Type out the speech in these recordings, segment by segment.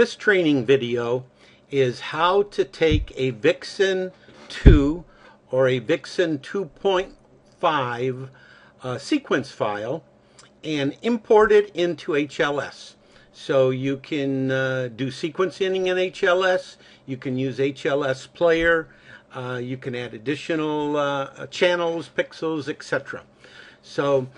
This training video is how to take a Vixen 2 or a Vixen 2.5 sequence file and import it into HLS. So you can do sequencing in HLS, you can use HLS Player, you can add additional channels, pixels, etc. So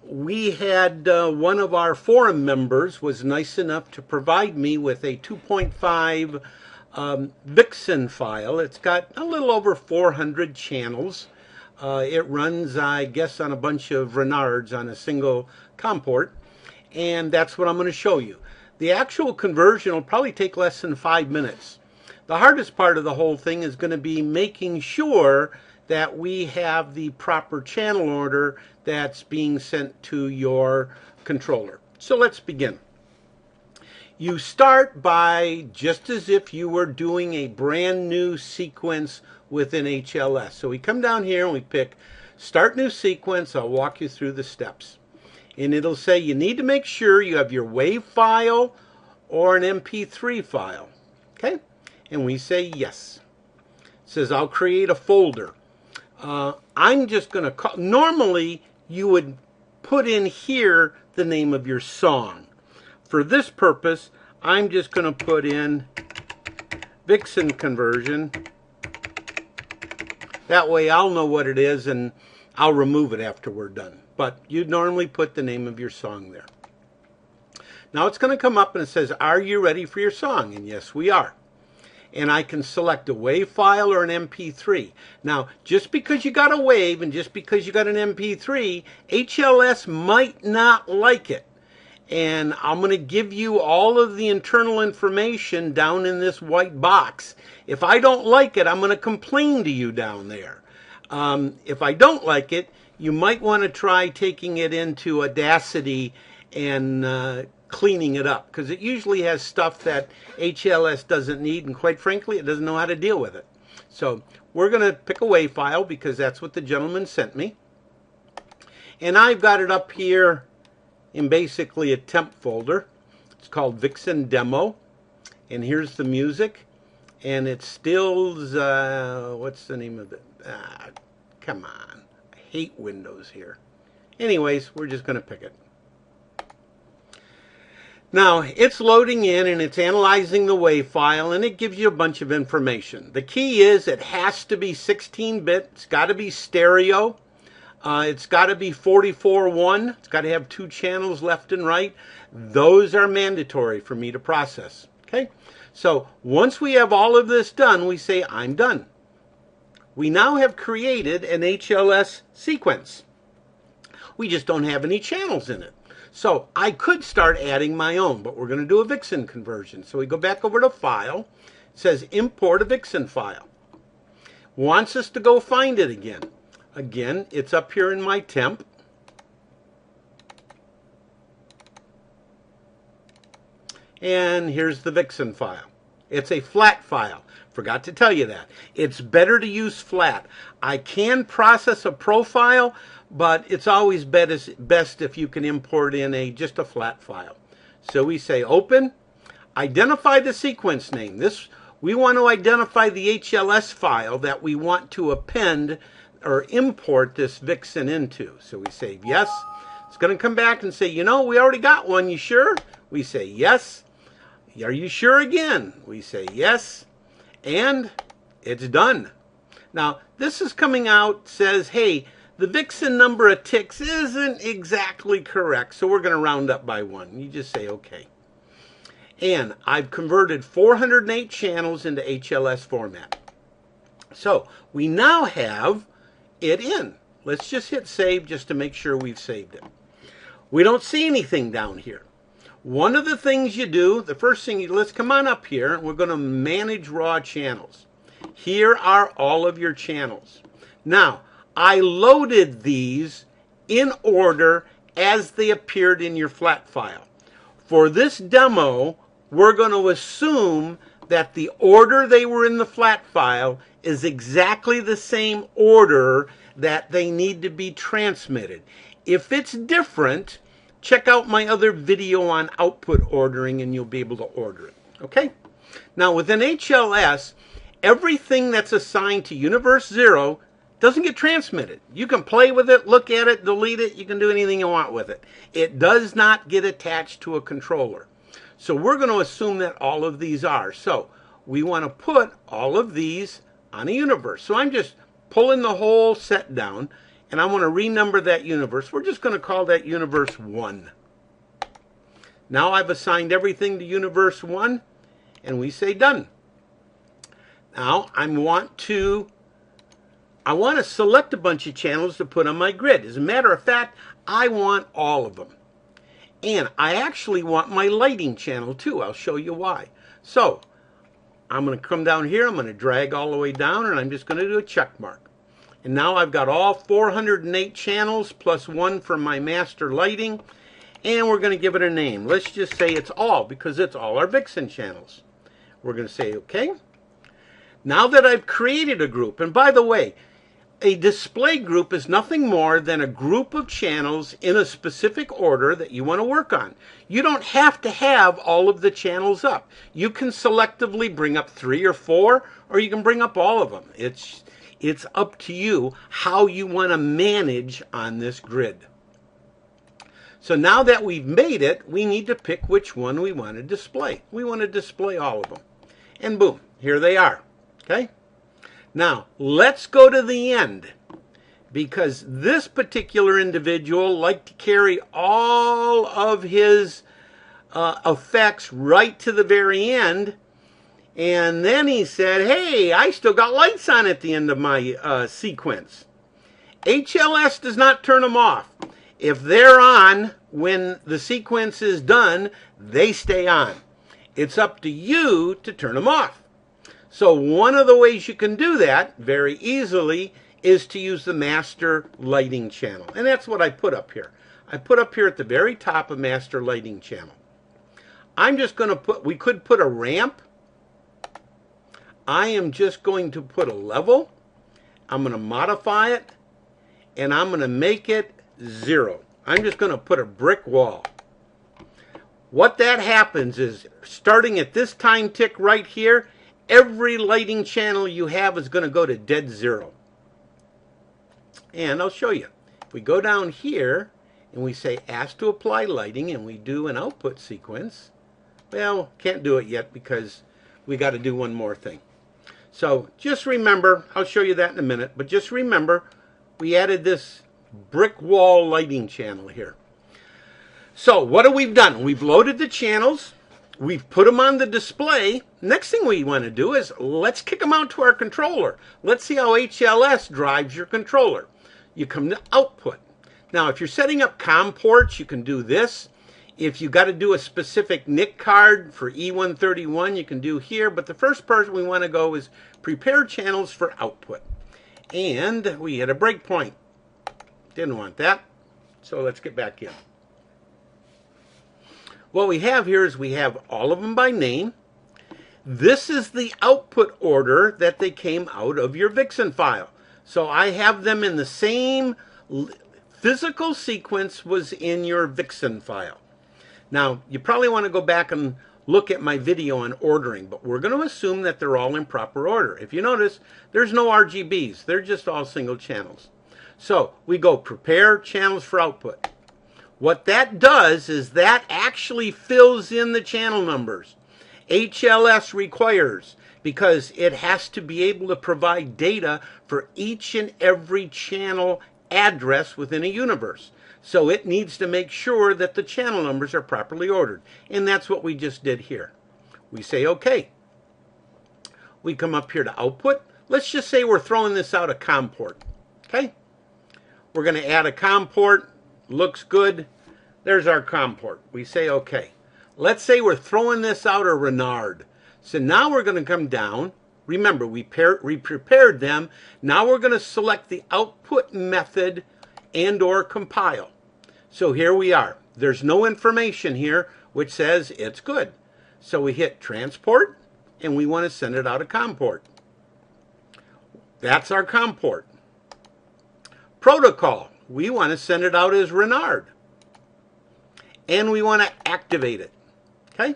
we had one of our forum members was nice enough to provide me with a 2.5 Vixen file. It's got a little over 400 channels. It runs, I guess, on a bunch of Renards on a single COM port, and that's what I'm going to show you. The actual conversion will probably take less than 5 minutes. The hardest part of the whole thing is going to be making sure that we have the proper channel order that's being sent to your controller. So let's begin. You start by just as if you were doing a brand new sequence within HLS. So we come down here and we pick Start New Sequence. I'll walk you through the steps. And it'll say you need to make sure you have your WAV file or an MP3 file. Okay? And we say yes. It says I'll create a folder. I'm just going to call, normally you would put in here the name of your song. For this purpose, I'm just going to put in VixenConversion. That way I'll know what it is and I'll remove it after we're done. But you'd normally put the name of your song there. Now it's going to come up and it says, are you ready for your song? And yes, we are. And I can select a WAV file or an MP3. Now, just because you got a WAV and just because you got an MP3, HLS might not like it. And I'm going to give you all of the internal information down in this white box. If I don't like it, I'm going to complain to you down there. If I don't like it, you might want to try taking it into Audacity and cleaning it up, because it usually has stuff that HLS doesn't need, and quite frankly, it doesn't know how to deal with it. So we're going to pick a WAV file because that's what the gentleman sent me. And I've got it up here in basically a temp folder. It's called Vixen Demo. And here's the music. And it stills, what's the name of it? Come on. I hate Windows here. Anyways, we're just going to pick it. Now, it's loading in and it's analyzing the WAV file and it gives you a bunch of information. The key is it has to be 16-bit. It's got to be stereo. It's got to be 44:1. It's got to have 2 channels left and right. Those are mandatory for me to process. Okay? So once we have all of this done, we say, I'm done. We now have created an HLS sequence. We just don't have any channels in it. So I could start adding my own, but we're going to do a Vixen conversion. So we go back over to File. It says Import a Vixen file. Wants us to go find it again. Again, it's up here in my temp. And here's the Vixen file. It's a flat file. Forgot to tell you that. It's better to use flat. I can process a profile, but it's always best if you can import in just a flat file. So we say open, identify the sequence name. We want to identify the HLS file that we want to append or import this Vixen into. So we say yes. It's going to come back and say, you know, we already got one. You sure? We say yes. Are you sure again? We say yes. And it's done. Now, this is coming out, says, hey, the Vixen number of ticks isn't exactly correct, so we're going to round up by 1. You just say okay. And I've converted 408 channels into HLS format. So we now have it in. Let's just hit save just to make sure we've saved it. We don't see anything down here. One of the things you do, the first thing, let's come on up here, and we're going to manage raw channels. Here are all of your channels. Now, I loaded these in order as they appeared in your flat file. For this demo, we're going to assume that the order they were in the flat file is exactly the same order that they need to be transmitted. If it's different, check out my other video on output ordering and you'll be able to order it. Okay? Now within HLS, everything that's assigned to universe 0 doesn't get transmitted. You can play with it, look at it, delete it, you can do anything you want with it. It does not get attached to a controller. So we're going to assume that all of these are. So we want to put all of these on a universe. So I'm just pulling the whole set down, and I want to renumber that universe. We're just going to call that universe 1. Now I've assigned everything to universe 1, and we say done. Now I want to select a bunch of channels to put on my grid. As a matter of fact, I want all of them. And I actually want my lighting channel too. I'll show you why. So I'm going to come down here. I'm going to drag all the way down, and I'm just going to do a check mark. And now I've got all 408 channels plus 1 for my master lighting. And we're going to give it a name. Let's just say it's all, because it's all our Vixen channels. We're going to say OK. Now that I've created a group, and by the way, a display group is nothing more than a group of channels in a specific order that you want to work on. You don't have to have all of the channels up. You can selectively bring up 3 or 4, or you can bring up all of them. It's up to you how you want to manage on this grid. So now that we've made it, we need to pick which one we want to display. We want to display all of them. And boom, here they are. Okay? Now, let's go to the end, because this particular individual liked to carry all of his effects right to the very end, and then he said, hey, I still got lights on at the end of my sequence. HLS does not turn them off. If they're on when the sequence is done, they stay on. It's up to you to turn them off. So one of the ways you can do that very easily is to use the master lighting channel. And that's what I put up here. I put up here at the very top a master lighting channel. I'm just going to put, we could put a ramp. I am just going to put a level. I'm going to modify it, and I'm going to make it 0. I'm just going to put a brick wall. What that happens is, starting at this time tick right here, every lighting channel you have is going to go to dead 0. And I'll show you. If we go down here and we say ask to apply lighting, and we do an output sequence, well, can't do it yet because we got to do one more thing. So just remember, I'll show you that in a minute, but just remember we added this brick wall lighting channel here. So what have we done? We've loaded the channels. We've put them on the display. Next thing we want to do is let's kick them out to our controller. Let's see how HLS drives your controller. You come to output. Now, if you're setting up COM ports, you can do this. If you got to do a specific NIC card for E131, you can do here. But the first part we want to go is prepare channels for output. And we hit a breakpoint. Didn't want that. So let's get back in. What we have here is we have all of them by name. This is the output order that they came out of your Vixen file. So I have them in the same physical sequence was in your Vixen file. Now, you probably want to go back and look at my video on ordering, but we're going to assume that they're all in proper order. If you notice, there's no RGBs. They're just all single channels. So we go prepare channels for output. What that does is that actually fills in the channel numbers. HLS requires, because it has to be able to provide data for each and every channel address within a universe. So it needs to make sure that the channel numbers are properly ordered. And that's what we just did here. We say OK. We come up here to output. Let's just say we're throwing this out a COM port. Okay? We're going to add a COM port. Looks good. There's our COM port. We say OK. Let's say we're throwing this out a Renard. So now we're going to come down. Remember, we prepared them. Now we're going to select the output method and or compile. So here we are. There's no information here which says it's good. So we hit transport, and we want to send it out a COM port. That's our COM port. Protocol. We want to send it out as Renard. And we want to activate it. Okay?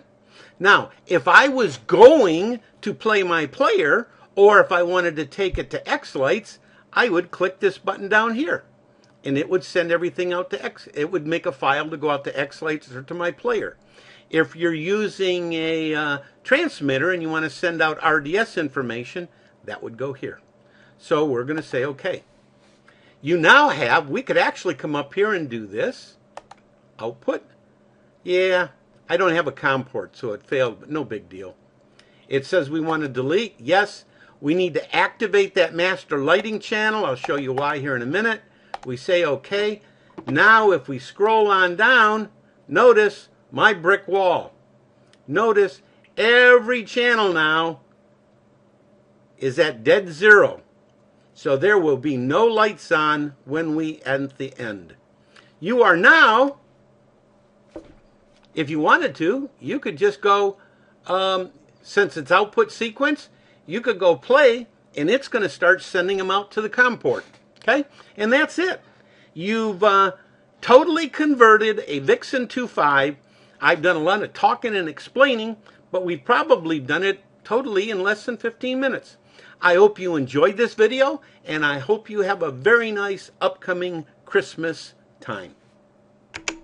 Now, if I was going to play my player, or if I wanted to take it to X-Lights, I would click this button down here. And it would send everything out to it would make a file to go out to X-Lights or to my player. If you're using a transmitter and you want to send out RDS information, that would go here. So we're going to say OK. You now have, we could actually come up here and do this. Output. Yeah, I don't have a COM port, so it failed, but no big deal. It says we want to delete. Yes, we need to activate that master lighting channel. I'll show you why here in a minute. We say OK. Now if we scroll on down, notice my brick wall. Notice every channel now is at dead zero. So there will be no lights on when we end the end. You are now, if you wanted to, you could just go, since it's output sequence, you could go play and it's going to start sending them out to the COM port. Okay? And that's it. You've totally converted a Vixen 2.5. I've done a lot of talking and explaining, but we've probably done it totally in less than 15 minutes. I hope you enjoyed this video, and I hope you have a very nice upcoming Christmas time.